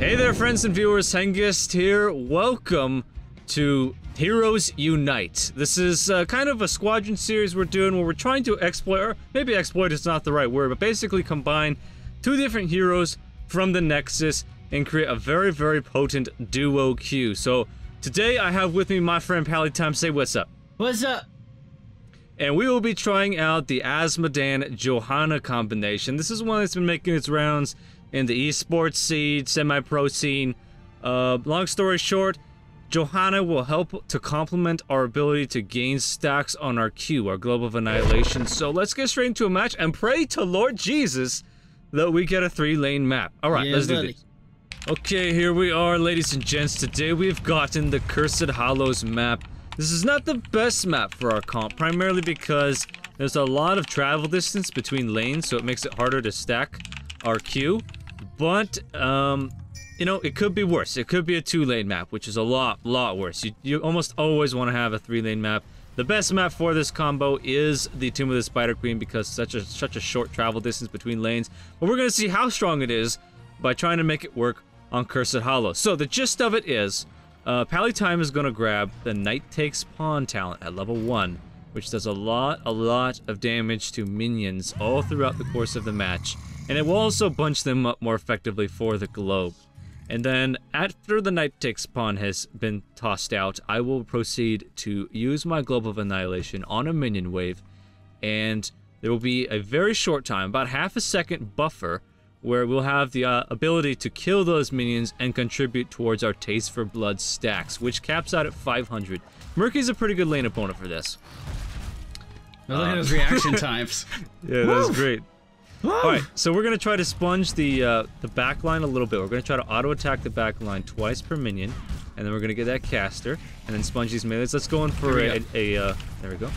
Hey there, friends and viewers, Hengest here. Welcome to Heroes Unite. This is kind of a squadron series we're doing where we're trying to exploit, or maybe exploit is not the right word, but basically combine two different heroes from the Nexus and create a very, very potent duo queue. So today I have with me my friend MFPallytime. Say what's up. What's up? And we will be trying out the Azmodan Johanna combination. This is one that's been making its rounds in the esports scene, semi-pro scene. Long story short, Johanna will help to complement our ability to gain stacks on our queue, our Globe of Annihilation. So let's get straight into a match and pray to Lord Jesus that we get a 3-lane map. Alright, let's do this. Okay, here we are, ladies and gents. Today we've gotten the Cursed Hollows map. This is not the best map for our comp, primarily because there's a lot of travel distance between lanes, so it makes it harder to stack our queue. But, you know, it could be worse. It could be a 2-lane map, which is a lot worse. You almost always want to have a 3-lane map. The best map for this combo is the Tomb of the Spider Queen because such a short travel distance between lanes. But we're going to see how strong it is by trying to make it work on Cursed Hollow. So the gist of it is, MFPallytime is going to grab the Knight Takes Pawn talent at level 1, which does a lot of damage to minions all throughout the course of the match. And it will also bunch them up more effectively for the globe. And then, after the Knight Takes Pawn has been tossed out, I will proceed to use my Globe of Annihilation on a minion wave. And there will be a very short time, about half a second buffer, where we'll have the ability to kill those minions and contribute towards our Taste for Blood stacks, which caps out at 500. Murky's a pretty good lane opponent for this. Look at those reaction times. Yeah, that was great. Alright, so we're going to try to sponge the back line a little bit. We're going to try to auto-attack the back line twice per minion, and then we're going to get that caster, and then sponge these melees. Let's go in for there we go.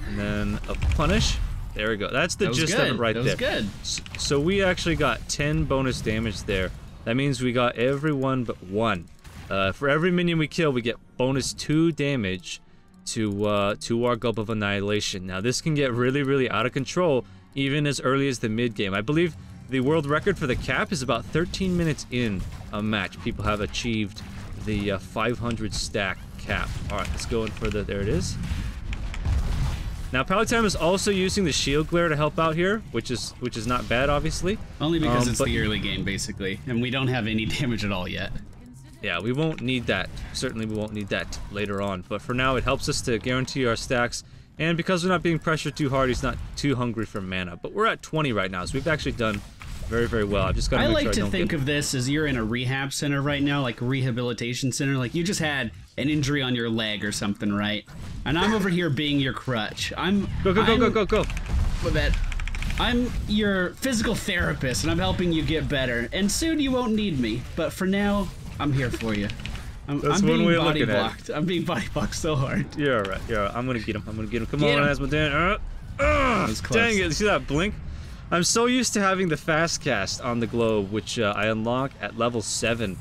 And then a punish. There we go. That's the gist of it right there. That was good. So we actually got 10 bonus damage there. That means we got every one but one. For every minion we kill, we get bonus 2 damage to our Globe of Annihilation. Now this can get really out of control even as early as the mid-game. I believe the world record for the cap is about 13 minutes in a match. People have achieved the 500 stack cap. Alright, let's go in for the... There it is. Now, MFPallytime is also using the shield glare to help out here, which is not bad, obviously. Only because it's the early game, basically, and we don't have any damage at all yet. Yeah, we won't need that. Certainly we won't need that later on. But for now, it helps us to guarantee our stacks. And because we're not being pressured too hard, he's not too hungry for mana. But we're at 20 right now, so we've actually done very well. I've just got to make sure I don't get... I like to think of this as you're in a rehab center right now, like a rehabilitation center. Like you just had an injury on your leg or something, right? And I'm over here being your crutch. Go. My bad. I'm your physical therapist, and I'm helping you get better. And soon you won't need me, but for now, I'm here for you. I'm being body blocked. I'm being body blocked so hard. You're alright. You're alright. I'm gonna get him. Come on, Azmodan. Dang it! You see that blink? I'm so used to having the fast cast on the globe, which I unlock at level 7,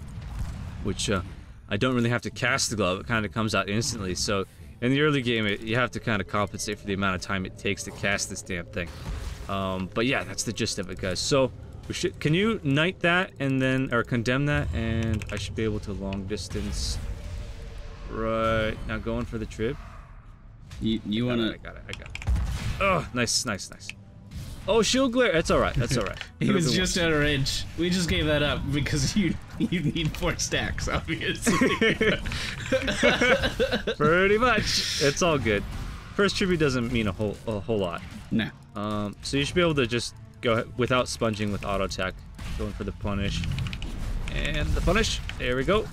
which I don't really have to cast the globe. It kind of comes out instantly. So in the early game, you have to kind of compensate for the amount of time it takes to cast this damn thing. But yeah, that's the gist of it, guys. So can you knight that and then, or condemn that, and I should be able to long distance. Right now, going for the trib. You wanna? I got it. Oh, nice. Oh, shield glare. That's all right. He was just out of range. We just gave that up because you need 4 stacks, obviously. Pretty much. It's all good. First tribute doesn't mean a whole lot. No. So you should be able to just go without sponging with auto attack. Going for the punish. And the punish. There we go.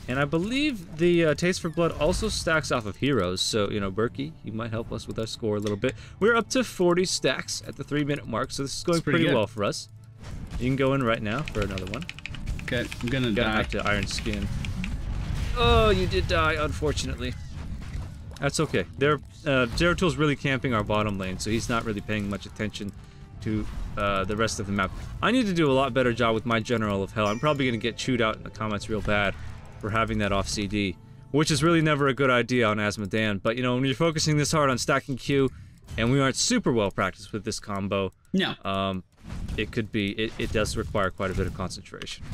And I believe the Taste for Blood also stacks off of heroes, so, you know, Berkey, you might help us with our score a little bit. We're up to 40 stacks at the 3-minute mark, so this is going pretty well for us. You can go in right now for another one. Okay, I'm gonna die. Have to Iron Skin. Oh, you did die, unfortunately. That's okay. Zeratil's really camping our bottom lane, so he's not really paying much attention to the rest of the map. I need to do a lot better job with my General of Hell. I'm probably going to get chewed out in the comments real bad for having that off CD, which is really never a good idea on Azmodan. But, you know, when you're focusing this hard on stacking Q, and we aren't super well practiced with this combo, no. it could be, it does require quite a bit of concentration.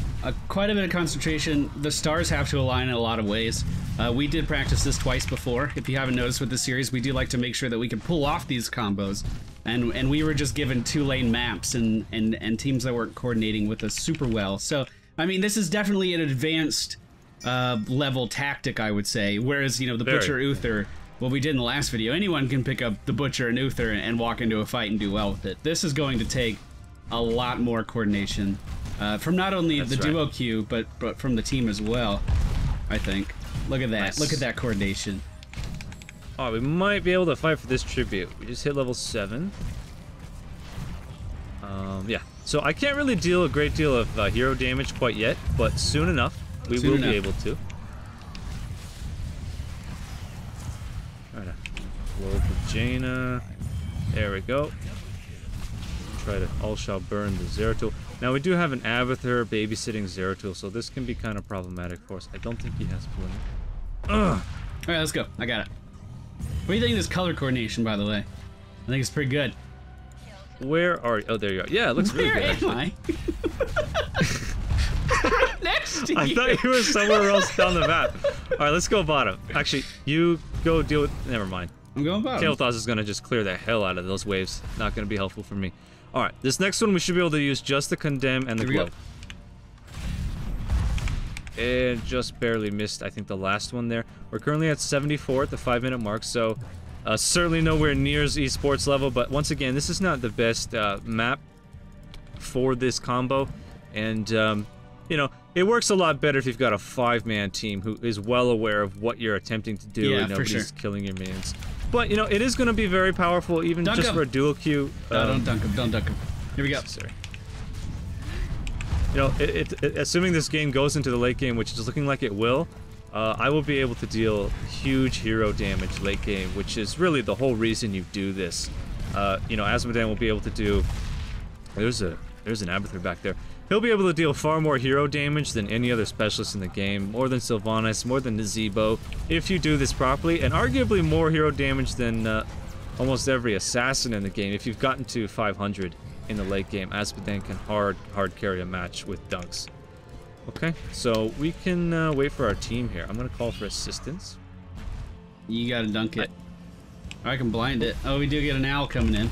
Quite a bit of concentration. The stars have to align in a lot of ways. We did practice this twice before. If you haven't noticed with the series, we do like to make sure that we can pull off these combos. And we were just given 2-lane maps and teams that weren't coordinating with us super well. So, I mean, this is definitely an advanced level tactic, I would say. Whereas, you know, the Butcher Uther, what we did in the last video, anyone can pick up the Butcher and Uther and walk into a fight and do well with it. This is going to take a lot more coordination from not only the duo queue, but from the team as well, I think. Look at that. Nice. Look at that coordination. Oh, we might be able to fight for this tribute. We just hit level 7. Yeah. So I can't really deal a great deal of hero damage quite yet, but soon enough, we will be able to. Alright, Globe of Jaina. There we go. Try to all shall burn the Zeratul. Now we do have an Abathur babysitting Zeratul, so this can be kind of problematic for us. I don't think he has blue. Ugh. Alright, let's go. I got it. What do you think of this color coordination, by the way? I think it's pretty good. Where are you? Oh, there you are. Yeah, it looks really good, actually. Next to you. I thought you were somewhere else down the map. Alright, let's go bottom. Actually, you go deal with... Never mind. I'm going bottom. Kael'thas is going to just clear the hell out of those waves. Not going to be helpful for me. Alright, this next one we should be able to use just the Condemn and the Globe. And just barely missed, I think, the last one there. We're currently at 74 at the 5-minute mark, so certainly nowhere near esports level, but once again, this is not the best map for this combo, and you know, it works a lot better if you've got a 5-man team who is well aware of what you're attempting to do and nobody's killing your minions. But, you know, it is going to be very powerful, even just for a dual queue. No, don't dunk him, don't dunk him. Here we go. Sorry. You know, assuming this game goes into the late game, which is looking like it will, I will be able to deal huge hero damage late game, which is really the whole reason you do this. You know, Azmodan will be able to do... There's an Abathur back there. He'll be able to deal far more hero damage than any other specialist in the game, more than Sylvanas, more than Nazebo, if you do this properly, and arguably more hero damage than almost every assassin in the game. If you've gotten to 500 in the late game, Azmodan can hard carry a match with dunks. Okay, so we can wait for our team here. I'm gonna call for assistance. You gotta dunk it. I can blind it. Oh, we do get an owl coming in.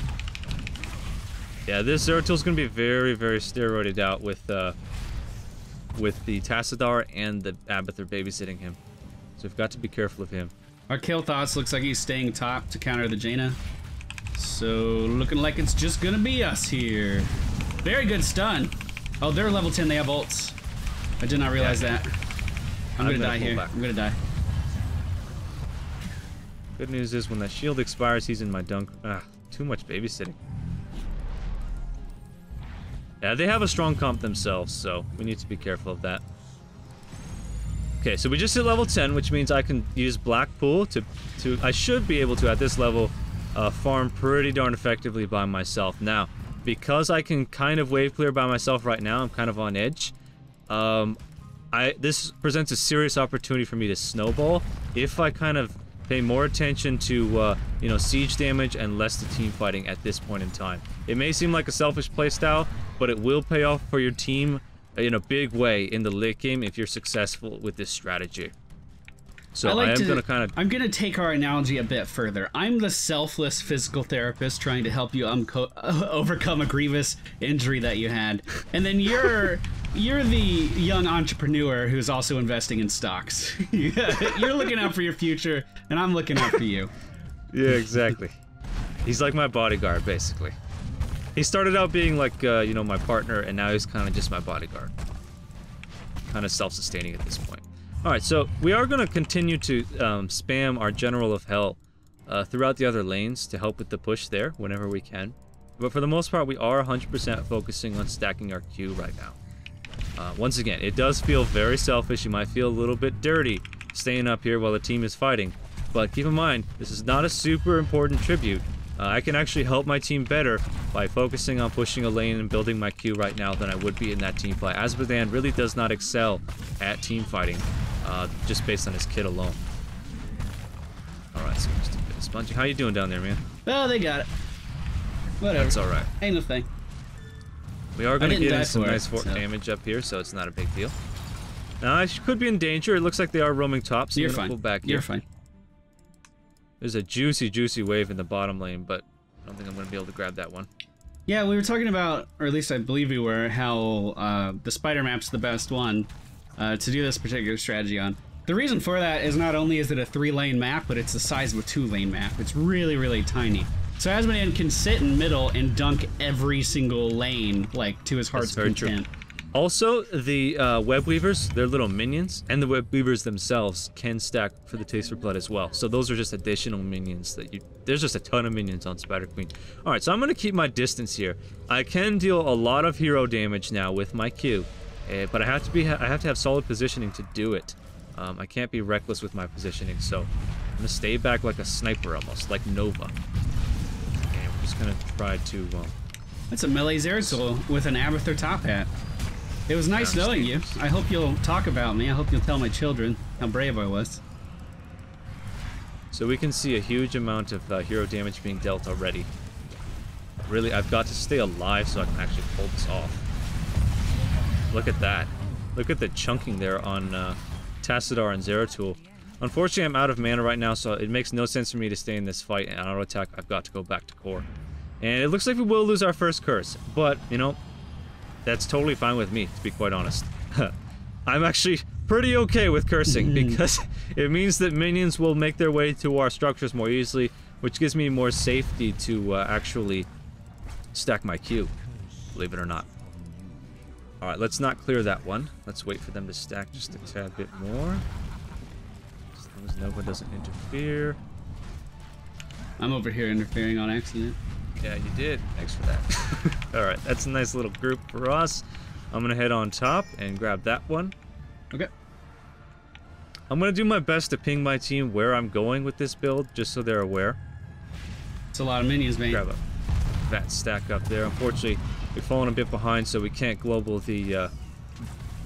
Yeah, this Zeratul's gonna be very, very steroided out with the Tassadar and the Abathur babysitting him. So we've got to be careful of him. Our Kael'thas looks like he's staying top to counter the Jaina. So looking like it's just gonna be us here. Very good stun. Oh, they're level 10, they have ults. I did not realize that. I'm gonna die here. I'm gonna die. Good news is when that shield expires, he's in my dunk. Too much babysitting. Yeah, they have a strong comp themselves, so we need to be careful of that. Okay, so we just hit level 10, which means I can use Blackpool to I should be able to, at this level, farm pretty darn effectively by myself. Now, because I can kind of wave clear by myself right now, I'm kind of on edge. This presents a serious opportunity for me to snowball if I kind of pay more attention to, you know, siege damage and less to team fighting at this point in time. It may seem like a selfish playstyle, but it will pay off for your team in a big way in the late game if you're successful with this strategy. So I'm gonna take our analogy a bit further. I'm the selfless physical therapist trying to help you overcome a grievous injury that you had, and then you're the young entrepreneur who's also investing in stocks. You're looking out for your future, and I'm looking out for you. Yeah, exactly. He's like my bodyguard, basically. He started out being like, you know, my partner, and now he's kind of just my bodyguard. Kind of self-sustaining at this point. Alright, so we are going to continue to spam our General of Hell throughout the other lanes to help with the push there whenever we can. But for the most part, we are 100% focusing on stacking our Q right now. Once again, it does feel very selfish. You might feel a little bit dirty staying up here while the team is fighting. But keep in mind, this is not a super important tribute. I can actually help my team better by focusing on pushing a lane and building my Q right now than I would be in that team fight. Azmodan really does not excel at team fighting, just based on his kit alone. Alright, so just a bit of sponging. How you doing down there, man? Oh, they got it. Whatever. That's alright. Ain't no thing. We are going to get in some nice damage up here, so it's not a big deal. Now, I could be in danger. It looks like they are roaming top, so I'm going to pull back here. You're fine. There's a juicy, juicy wave in the bottom lane, but I don't think I'm going to be able to grab that one. Yeah, we were talking about, or at least I believe we were, how the spider map's the best one to do this particular strategy on. The reason for that is not only is it a 3-lane map, but it's the size of a 2-lane map. It's really, really tiny. So Azmodan can sit in middle and dunk every single lane, like, to his heart's content. Also, the web weavers, they're little minions, and the web weavers themselves can stack for the Taste for Blood as well. So those are just additional minions that there's just a ton of minions on Spider Queen. All right, so I'm gonna keep my distance here. I can deal a lot of hero damage now with my Q, but I have to have solid positioning to do it. I can't be reckless with my positioning, so I'm gonna stay back like a sniper almost, like Nova. And we're just gonna try to. That's a melee Zeratul with an Abathur top hat. It was nice knowing you. I hope you'll talk about me. I hope you'll tell my children how brave I was. So we can see a huge amount of hero damage being dealt already. Really, I've got to stay alive so I can actually pull this off. Look at that. Look at the chunking there on Tassadar and Zeratul. Unfortunately, I'm out of mana right now, so it makes no sense for me to stay in this fight and auto attack. I've got to go back to core. And it looks like we will lose our first curse, but, you know, that's totally fine with me, to be quite honest. I'm actually pretty okay with cursing because it means that minions will make their way to our structures more easily, which gives me more safety to actually stack my Q, believe it or not. Alright, let's not clear that one. Let's wait for them to stack just a tad bit more. As long as Nova doesn't interfere. I'm over here interfering on accident. Yeah, you did. Thanks for that. Alright, that's a nice little group for us. I'm gonna head on top and grab that one. Okay. I'm gonna do my best to ping my team where I'm going with this build, just so they're aware. It's a lot of minions, man. Grab that stack up there. Unfortunately, we've fallen a bit behind, so we can't global the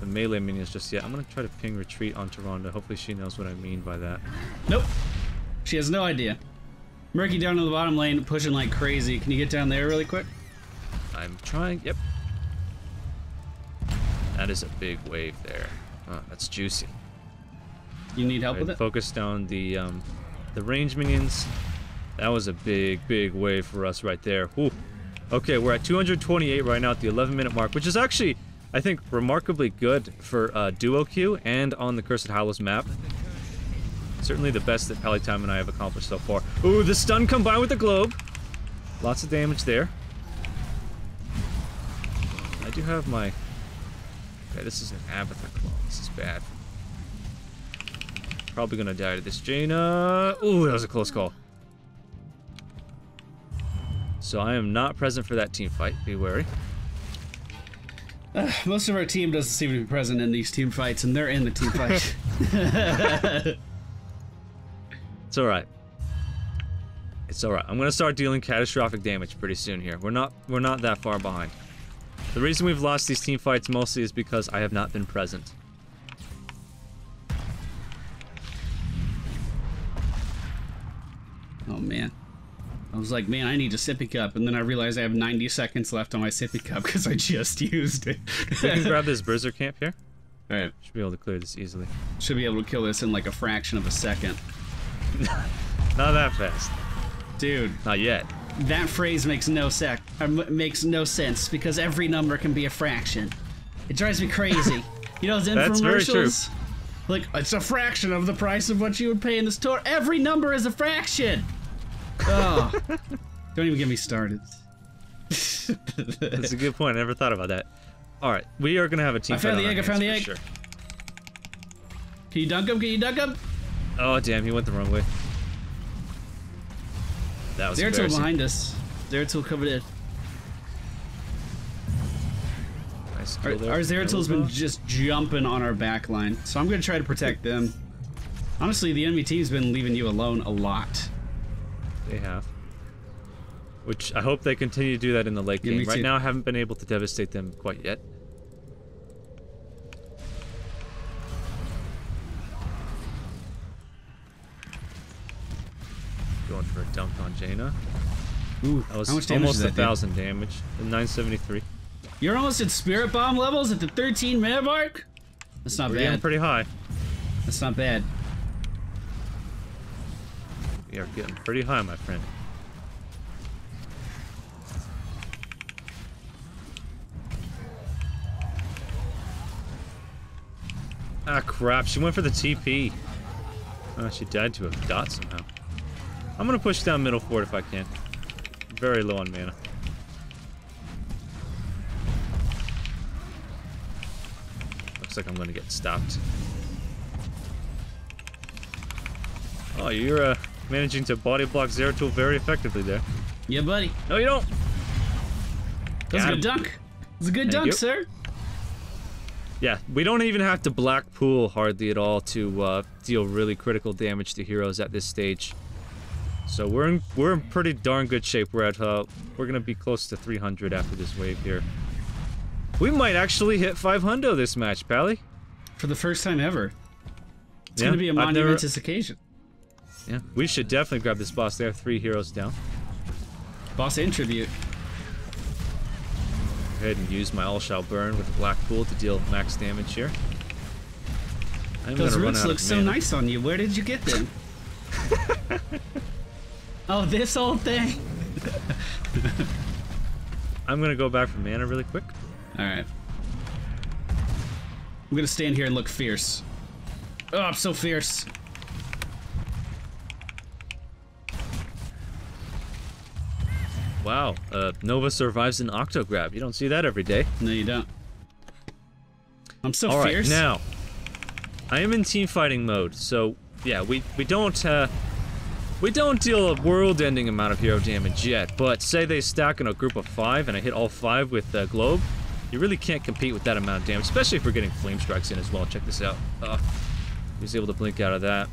melee minions just yet. I'm gonna try to ping retreat onto Rhonda. Hopefully she knows what I mean by that. Nope. She has no idea. Murky down to the bottom lane, pushing like crazy. Can you get down there really quick? I'm trying. Yep. That is a big wave there. Oh, that's juicy. You need help with it? Focus down the range minions. That was a big, big wave for us right there. Whew. Okay, we're at 228 right now at the 11-minute mark, which is actually, I think, remarkably good for duo queue and on the Cursed Hollows map. Certainly the best that MFPallytime and I have accomplished so far. Ooh, the stun combined with the globe. Lots of damage there. I do have my... Okay, this is an Abathur Claw. This is bad. Probably gonna die to this Jaina. Ooh, that was a close call. So I am not present for that team fight. Be wary. Most of our team doesn't seem to be present in these team fights, and they're in the team fight. It's alright. It's alright. I'm gonna start dealing catastrophic damage pretty soon here. We're not that far behind. The reason we've lost these team fights mostly is because I have not been present. Oh man. I was like, man, I need a sippy cup, and then I realized I have 90 seconds left on my sippy cup because I just used it. We can grab this Berserk camp here. Alright. Should be able to clear this easily. Should be able to kill this in like a fraction of a second. Not that fast. Dude. Not yet. That phrase makes no sense because every number can be a fraction. It drives me crazy. You know those infomercials? That's very true. Like, it's a fraction of the price of what you would pay in the store. Every number is a fraction. Oh, don't even get me started. That's a good point. I never thought about that. All right, we are gonna have a team. I found the egg. I found the egg. Sure. Can you dunk him? Can you dunk him? Oh damn, he went the wrong way. That was Zeratul behind us. Zeratul coming in. Nice Our Zeratul's been just jumping on our back line, so I'm gonna try to protect them. Honestly, the enemy team's been leaving you alone a lot. They have. Which I hope they continue to do that in the late game. Right now, I haven't been able to devastate them quite yet. Going for a dunk on Jaina. Ooh, that was how much damage almost did that 1,000 damage. 973. You're almost at Spirit Bomb levels at the 13-minute mark? That's not We're bad. getting pretty high. That's not bad. We are getting pretty high, my friend. Ah, crap. She went for the TP. Oh, she died to a dot somehow. I'm gonna push down middle fort if I can. Very low on mana. Looks like I'm gonna get stopped. Oh, you're managing to body block Zeratul very effectively there. Yeah, buddy. No, you don't. That's a good dunk. That's a good dunk, sir. Yeah, we don't even have to black pool hardly at all to deal really critical damage to heroes at this stage. So we're in pretty darn good shape. We're gonna be close to 300 after this wave here. We might actually hit 500 this match, Pally. For the first time ever. It's gonna be a monumentous occasion. Yeah, we should definitely grab this boss. They have 3 heroes down. Boss and tribute. Go ahead and use my All Shall Burn with the Black Pool to deal max damage here. Those roots look so nice on you. Where did you get them? Oh, this old thing? I'm gonna go back for mana really quick. Alright. I'm gonna stand here and look fierce. Oh, I'm so fierce. Wow, Nova survives an Octograb. You don't see that every day. No, you don't. I'm so Alright, fierce. now, I am in team fighting mode, so yeah, we don't deal a world-ending amount of hero damage yet, but say they stack in a group of 5 and I hit all 5 with the Globe, you really can't compete with that amount of damage, especially if we're getting Flame Strikes in as well. Check this out. He was able to blink out of that.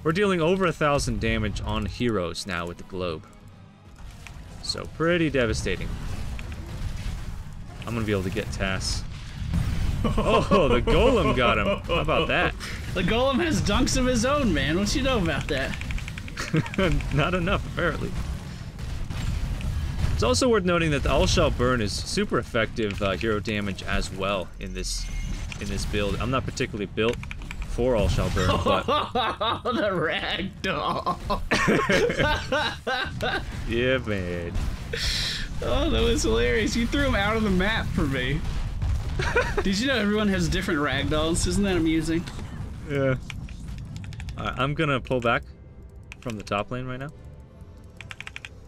We're dealing over 1,000 damage on heroes now with the Globe. So pretty devastating. I'm gonna be able to get Tass. Oh, the Golem got him. How about that? The Golem has dunks of his own, man. What you know about that? Not enough, apparently. It's also worth noting that the All Shall Burn is super effective hero damage as well in this build. I'm not particularly built for All Shall Burn, but the ragdoll. yeah, man. Oh, that was hilarious. You threw him out of the map for me. Did you know everyone has different ragdolls? Isn't that amusing? Yeah. I'm gonna pull back from the top lane right now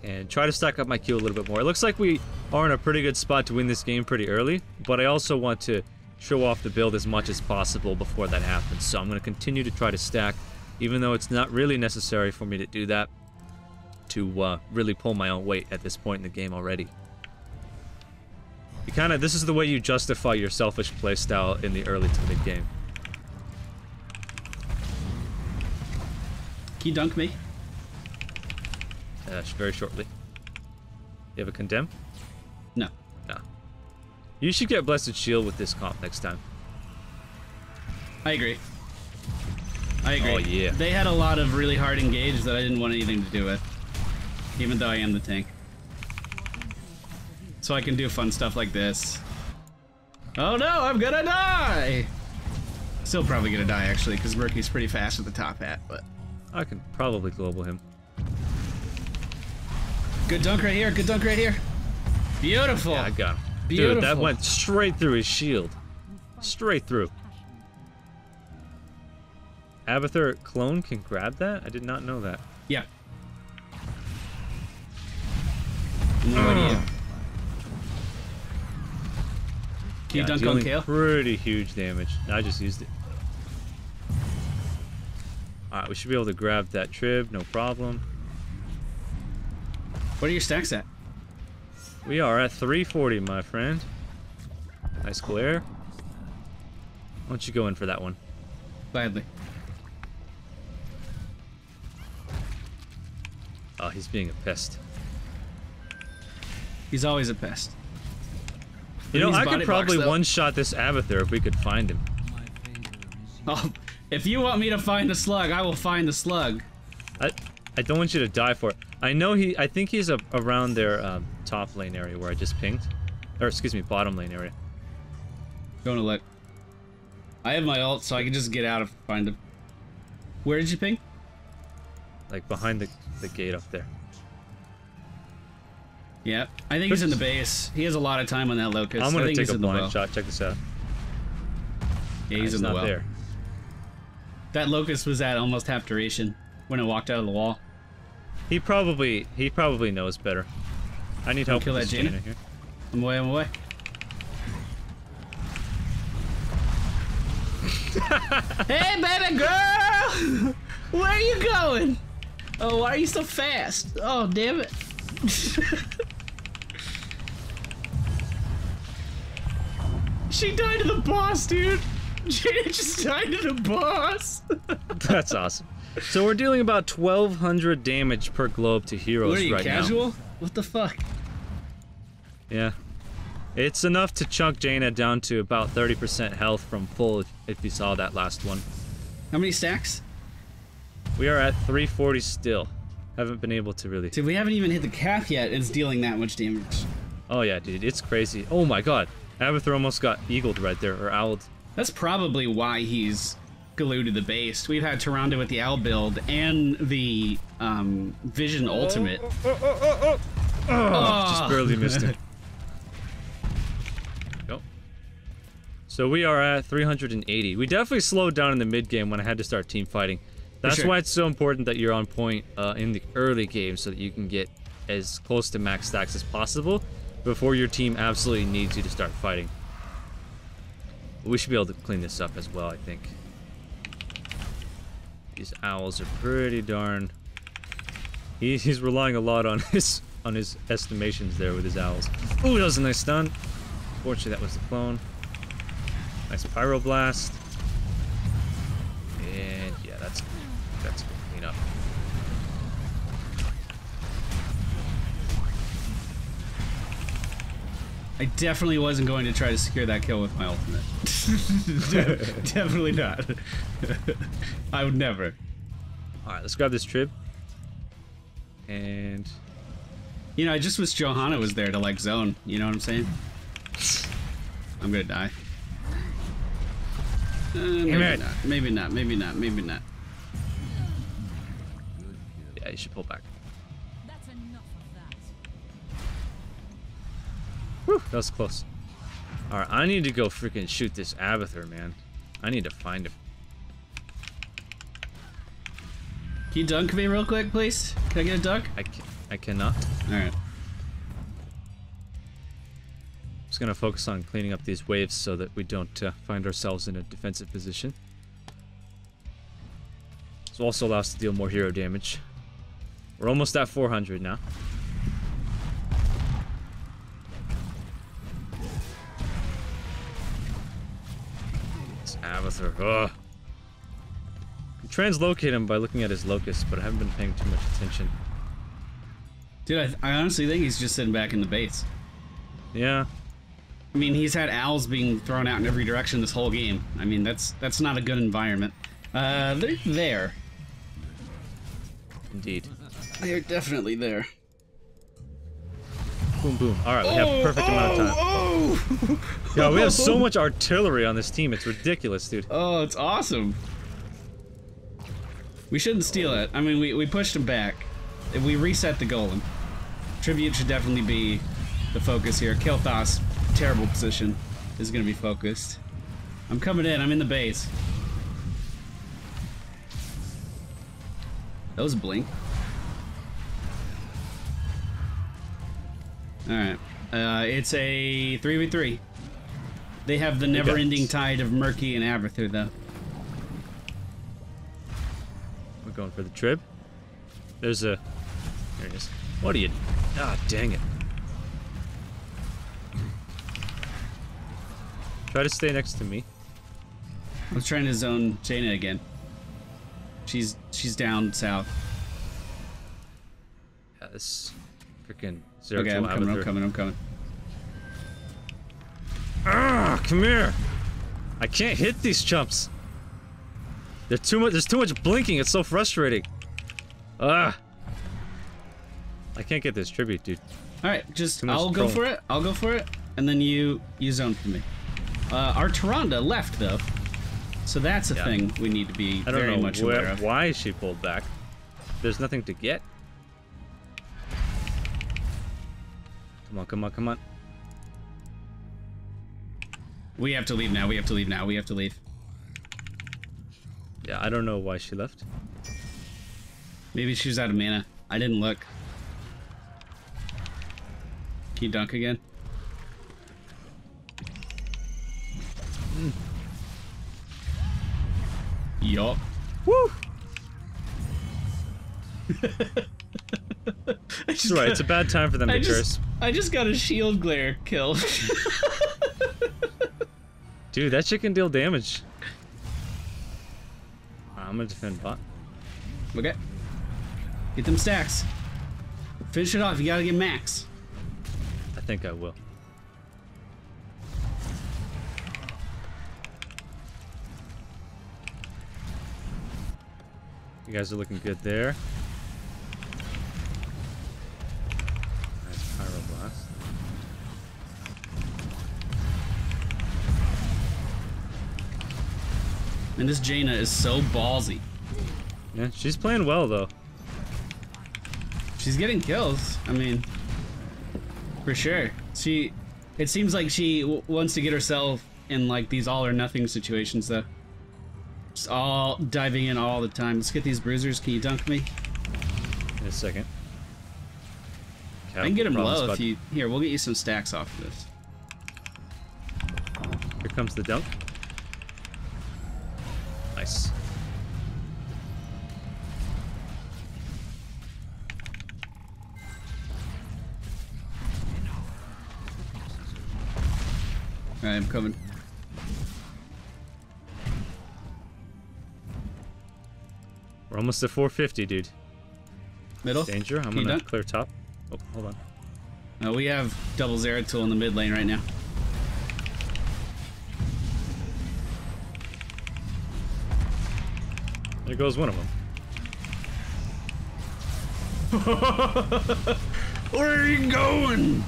and try to stack up my Q a little bit more. It looks like we are in a pretty good spot to win this game pretty early, but I also want to show off the build as much as possible before that happens. So I'm going to continue to try to stack, even though it's not really necessary for me to do that to really pull my own weight at this point in the game already. This is the way you justify your selfish playstyle in the early to mid game. Can you dunk me? Very shortly. You have a condemn? No. No. You should get Blessed Shield with this comp next time. I agree. I agree. Oh, yeah. They had a lot of really hard engage that I didn't want anything to do with. Even though I am the tank. So I can do fun stuff like this. Oh no, I'm gonna die! Still probably gonna die actually, because Murky's pretty fast with the top hat, but... I can probably global him. Good dunk right here, good dunk right here. Beautiful! Yeah, I got him. Beautiful. Dude, that went straight through his shield. Straight through. Abathur clone can grab that? I did not know that. Yeah. No idea. Can you dunk on Kale? Pretty huge damage. No, I just used it. Alright, we should be able to grab that trib, no problem. What are your stacks at? We are at 340, my friend. Nice glare. Why don't you go in for that one? Gladly. Oh, he's being a pest. He's always a pest. You know, I could probably one-shot this Abathur if we could find him. Oh, if you want me to find the slug, I will find the slug. I don't want you to die for it. I know I think he's around their top lane area where I just pinged. Or excuse me, bottom lane area. Going to look. I have my ult, so I can just get out and find him. Where did you ping? Like behind the gate up there. Yeah, I think he's in the base. He has a lot of time on that locust. I'm gonna take a blind shot. Check this out. Yeah, he's in the well. There. That locust was at almost half duration when it walked out of the wall. He probably knows better. I need help with this Jaina here. I'm away, I'm away. Hey, baby girl! Where are you going? Oh, why are you so fast? Oh, damn it. She died to the boss, dude. Jaina just died to the boss. That's awesome. So we're dealing about 1,200 damage per globe to heroes right now. What are you, casual? What the fuck? Yeah. It's enough to chunk Jaina down to about 30% health from full if you saw that last one. How many stacks? We are at 340 still. Haven't been able to really... Dude, we haven't even hit the cap yet. It's dealing that much damage. Oh yeah, dude. It's crazy. Oh my god. Avatar almost got eagled right there, or owled. That's probably why he's glued to the base. We've had Tyrande with the owl build and the Vision ultimate. Just barely missed him. Nope. So we are at 380. We definitely slowed down in the mid game when I had to start team fighting. That's why it's so important that you're on point in the early game so that you can get as close to max stacks as possible before your team absolutely needs you to start fighting. We should be able to clean this up as well, I think. These owls are pretty darn... He's relying a lot on his estimations there with his owls. Ooh, that was a nice stun. Fortunately, that was the clone. Nice pyroblast. And yeah, that's good cleanup. I definitely wasn't going to try to secure that kill with my ultimate. Definitely not. I would never. Alright, let's grab this trib. And... You know, I just wish Johanna was there to, like, zone. You know what I'm saying? I'm gonna die. Maybe not. Maybe not. Maybe not. Maybe not. Yeah, you should pull back. That's enough of that. Whew, that was close. Alright, I need to go freaking shoot this Avatar, man. I need to find him. Can you dunk me real quick, please? Can I get a dunk? I cannot. Alright. Just gonna focus on cleaning up these waves so that we don't find ourselves in a defensive position. This will also allow us to deal more hero damage. We're almost at 400 now. This Avatar, ugh. I can translocate him by looking at his locus, but I haven't been paying too much attention. Dude, I honestly think he's just sitting back in the base. Yeah. I mean, he's had owls being thrown out in every direction this whole game. I mean, that's not a good environment. They're there. Indeed. They're definitely there. Boom, boom. Alright, we have perfect amount of time. Oh! Yeah, we have so much artillery on this team. It's ridiculous, dude. Oh, it's awesome. We shouldn't steal it. I mean, we pushed him back. If we reset the golem. Tribute should definitely be the focus here. Kilthos, terrible position, is going to be focused. I'm coming in. I'm in the base. That was a blink. Alright. It's a 3v3. They have the never-ending tide of Murky and Avatar, though. We're going for the trib. There's a... There it is. What are you... Ah, dang it. Try to stay next to me. I was trying to zone Jaina again. She's down south. Yeah, this freaking zero. Okay, I'm coming. Ah, come here! I can't hit these chumps. There's too much blinking. It's so frustrating. Ah! I can't get this tribute, dude. All right, I'll go for it. and then you zone for me. Our Tyrande left though, so that's a thing we need to be very much aware of. Why she pulled back. There's nothing to get. Come on, come on, come on. We have to leave now. We have to leave now. We have to leave. Yeah, I don't know why she left. Maybe she was out of mana. I didn't look. Can you dunk again? Yup. Woo! That's right, it's a bad time for them to curse. I just got a shield glare kill. Dude, that shit can deal damage. I'm gonna defend bot. Okay. Get them stacks. Finish it off, you gotta get max. I think I will. You guys are looking good there. Nice pyroblast. And this Jaina is so ballsy. Yeah, she's playing well though. She's getting kills. I mean, for sure. It seems like she wants to get herself in like these all or nothing situations though. Just all diving in all the time. Let's get these bruisers. Can you dunk me? In a second. I can get him low if you... Here, we'll get you some stacks off of this. Here comes the dunk. Nice. Alright, I'm coming. We're almost at 450, dude. Middle? Danger. I'm gonna clear top. Oh, hold on. We have double Zeratul in the mid lane right now. There goes one of them. Where are you going?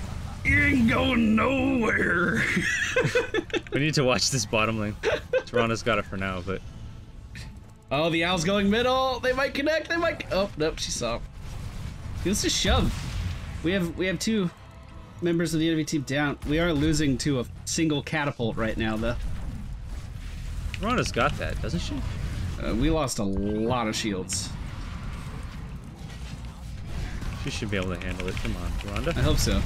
You ain't going nowhere. We need to watch this bottom lane. Toronto's got it for now, but... Oh, the owl's going middle. They might connect. They might... Oh, nope, she saw. Let's just shove. We have two members of the enemy team down. We are losing to a single catapult right now, though. Toronto's got that, doesn't she? We lost a lot of shields. She should be able to handle it. Come on, Toronto. I hope so.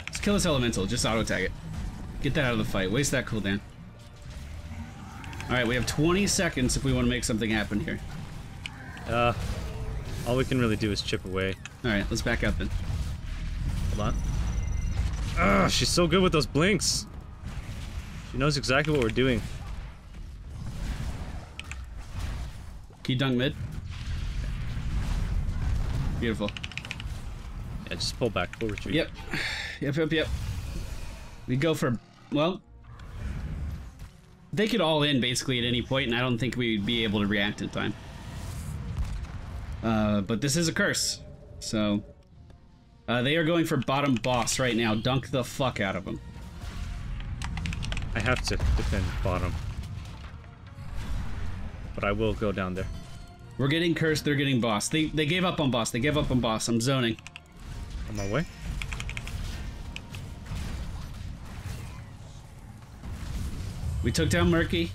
Let's kill this elemental. Just auto-tag it. Get that out of the fight. Waste that cooldown. Alright, we have 20 seconds if we want to make something happen here. All we can really do is chip away. Alright, let's back up then. Hold on. Ugh, she's so good with those blinks. She knows exactly what we're doing. Can you dunk mid? Beautiful. Yeah, just pull back. Full retreat. Yep. We go for... Well... They could all in basically at any point, and I don't think we'd be able to react in time. But this is a curse, so... they are going for bottom boss right now. Dunk the fuck out of them. I have to defend bottom. But I will go down there. We're getting cursed, they're getting boss. They gave up on boss, they gave up on boss. I'm zoning. On my way. We took down Murky.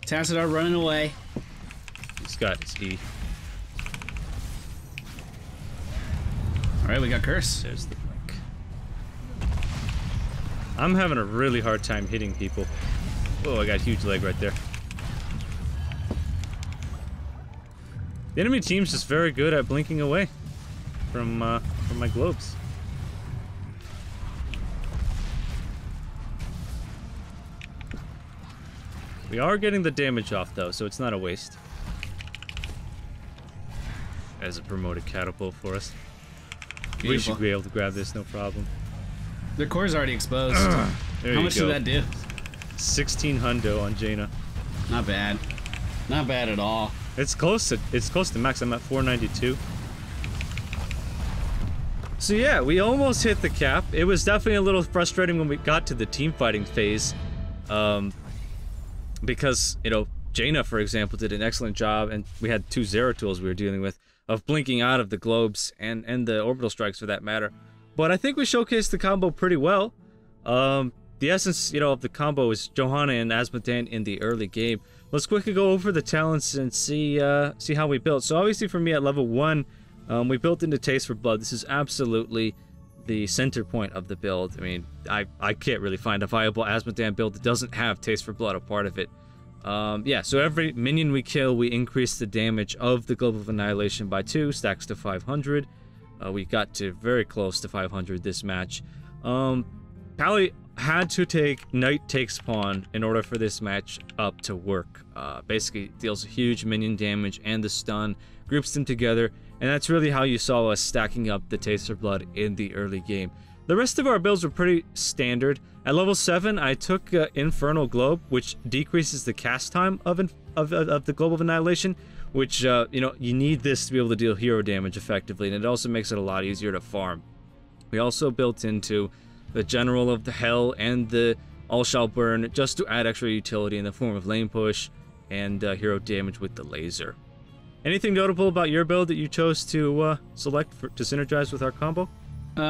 Tassadar running away. He's got his E. Alright, we got curse. There's the blink. I'm having a really hard time hitting people. Oh, I got a huge leg right there. The enemy team's just very good at blinking away from my globes. We are getting the damage off though, so it's not a waste. As a promoted catapult for us. Beautiful. We should be able to grab this, no problem. Their core's already exposed. How much did that do? 16 hundo on Jaina. Not bad. Not bad at all. It's close to max. I'm at 492. So yeah, we almost hit the cap. It was definitely a little frustrating when we got to the team fighting phase. Because, you know, Jaina, for example, did an excellent job, and we had 2 Zeratuls we were dealing with, of blinking out of the globes and the orbital strikes for that matter. But I think we showcased the combo pretty well. The essence, you know, of the combo is Johanna and Azmodan in the early game. Let's quickly go over the talents and see how we built. So obviously for me at level 1, we built into Taste for Blood. This is absolutely the center point of the build. I mean, I can't really find a viable Azmodan build that doesn't have Taste for Blood a part of it. Yeah, so every minion we kill, we increase the damage of the Globe of Annihilation by 2, stacks to 500. We got to very close to 500 this match. Pally had to take Knight Takes Pawn in order for this match up to work. Basically deals huge minion damage and the stun, groups them together, and that's really how you saw us stacking up the Taste for Blood in the early game. The rest of our builds were pretty standard. At level 7, I took Infernal Globe, which decreases the cast time of the Globe of Annihilation, which, you know, you need this to be able to deal hero damage effectively, and it also makes it a lot easier to farm. We also built into the General of the Hell and the All Shall Burn, just to add extra utility in the form of lane push and hero damage with the laser. Anything notable about your build that you chose to select to synergize with our combo? To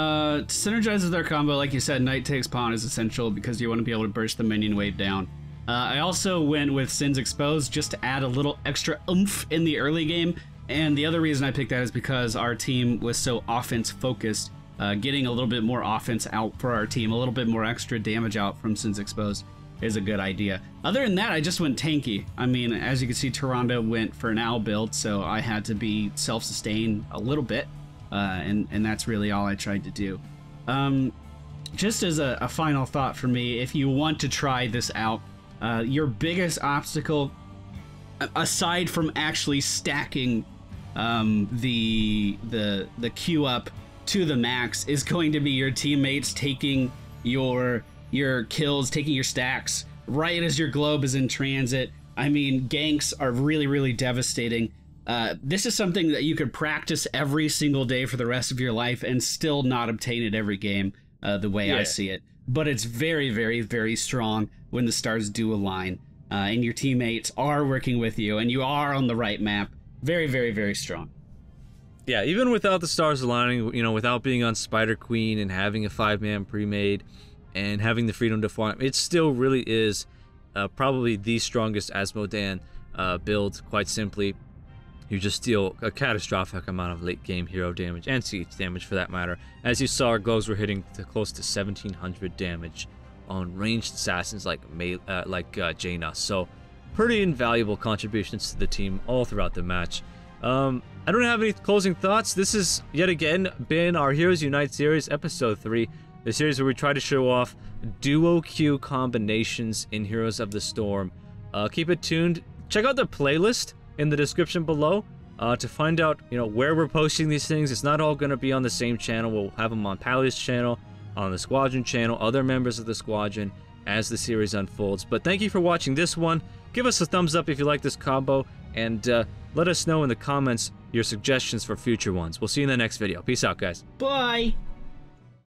synergize with our combo, like you said, Knight Takes Pawn is essential because you want to be able to burst the minion wave down. I also went with Sins Exposed just to add a little extra oomph in the early game, and the other reason I picked that is because our team was so offense focused. Getting a little bit more offense out for our team, a little bit more extra damage out from Sins Exposed is a good idea. Other than that, I just went tanky. I mean, as you can see, Tyrande went for an owl build, so I had to be self-sustained a little bit. And that's really all I tried to do. Just as a final thought for me, if you want to try this out, your biggest obstacle, aside from actually stacking the queue up to the max, is going to be your teammates taking your kills, taking your stacks right as your globe is in transit. I mean, ganks are really, really devastating. This is something that you could practice every single day for the rest of your life and still not obtain it every game, the way I see it. But it's very, very, very strong when the stars do align, and your teammates are working with you, and you are on the right map. Very, very, very strong. Yeah, even without the stars aligning, you know, without being on Spider Queen and having a 5-man pre-made and having the freedom to farm, it still really is probably the strongest Azmodan build, quite simply. You just deal a catastrophic amount of late game hero damage and siege damage for that matter. As you saw, our gloves were hitting to close to 1700 damage on ranged assassins like Jaina. So pretty invaluable contributions to the team all throughout the match. I don't have any closing thoughts. This has yet again been our Heroes Unite series, episode 3. The series where we try to show off duo queue combinations in Heroes of the Storm. Keep it tuned. Check out the playlist in the description below to find out, you know, where we're posting these things. It's not all going to be on the same channel. We'll have them on Pally's channel, on the Squadron channel, other members of the Squadron as the series unfolds. But thank you for watching this one. Give us a thumbs up if you like this combo, and let us know in the comments your suggestions for future ones. We'll see you in the next video. Peace out, guys. Bye!